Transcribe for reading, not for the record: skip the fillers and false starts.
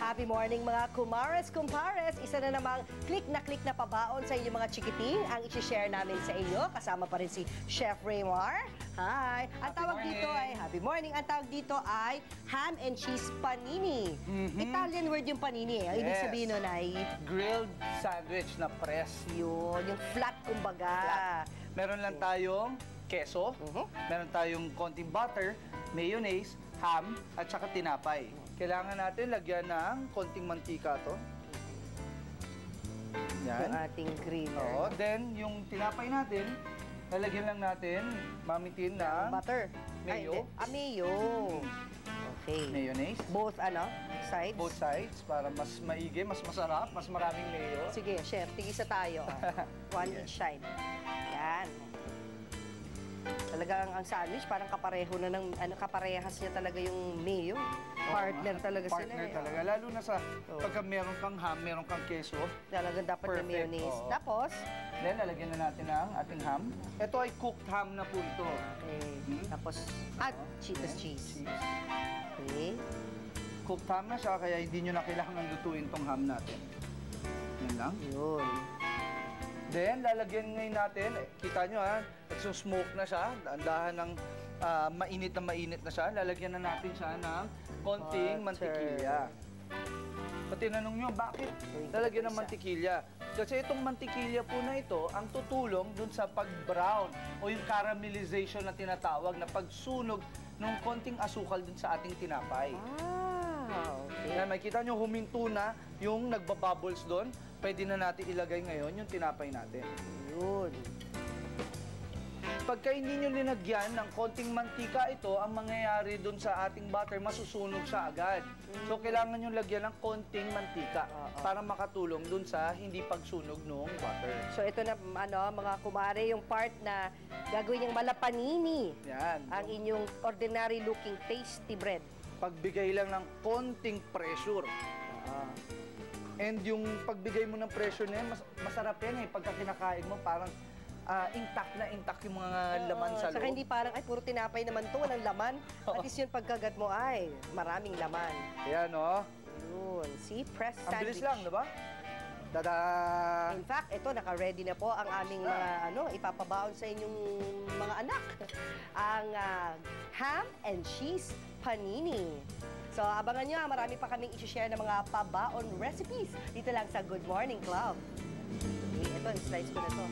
Happy morning mga kumares, kumpares. Isa na namang click na pabaon sa inyong mga chikiting ang isi-share namin sa iyo. Kasama pa rin si Chef Raymar. Hi! Ang tawag dito ay, happy morning, ang tawag dito ay ham and cheese panini. Italian word yung panini. Ang ibig sabihin nun ay grilled sandwich na press. yun, yung flat kumbaga. Flat. Meron lang tayong keso, meron tayong konting butter, mayonnaise, ham, at saka tinapay. Kailangan natin lagyan ng konting mantika to. Yan. Yung ating griller. Oo, then yung tinapay natin, lalagyan lang natin, mamitin ng Butter. mayo. Mayo. Okay. Mayonnaise. Both, sides? Both sides para mas maigi, mas masarap, mas maraming mayo. Sige, chef, tigisa tayo. One each side. Yan. Talaga ang sandwich, parang kapareho na ng, kaparehas niya talaga yung mayo. Partner talaga sila. Partner talaga. Lalo na sa pagka meron kang ham, meron kang keso. Talagang dapat yung mayonnaise. Oo. Tapos? Then, lalagyan na natin ang ating ham. Ito ay cooked ham na po ito. Okay. Tapos, cheese. Okay. Cooked ham na siya, kaya hindi nyo na kailangan lutuin tong ham natin. Yan lang. Yun. Then, lalagyan ngayon natin, kita nyo ha, nagsusmoke na siya, dahan ng mainit na siya. Lalagyan na natin siya ng konting mantikilya. Pag tinanong nyo, bakit lalagyan ng mantikilya? Kasi itong mantikilya po na ito, ang tutulong dun sa pag-brown o yung caramelization na tinatawag na pagsunog ng konting asukal dun sa ating tinapay. Okay. Yan, makikita nyo, huminto na yung nagbabubbles doon. Pwede na natin ilagay ngayon yung tinapay natin. Yun. Pagka hindi nyo linagyan ng konting mantika ito, ang mangyayari doon sa ating butter, masusunog siya agad. So, kailangan nyo lagyan ng konting mantika para makatulong doon sa hindi pagsunog ng butter. So, ito na, mga kumare, yung part na gagawin yung malapanini. Yan. Ang inyong ordinary looking tasty bread. Pagbigay lang ng konting pressure. And yung pagbigay mo ng pressure na yan, masarap yan eh. Pagka kinakain mo, parang intact yung mga laman sa loob. Saka hindi parang, ay, puro tinapay naman to, walang laman. At least yung pagkagat mo, ay, maraming laman. Ayan, no? Yun. See, press sandwich. Ang bilis lang, diba? Tada! In fact, ito, naka-ready na po ang aming mga, ipapabaon sa inyong mga anak. Ang ham and cheese panini. So, abangan nyo, marami pa kaming isi-share ng mga pabaon recipes dito lang sa Good Morning Club. Okay, ito, slice ko na to.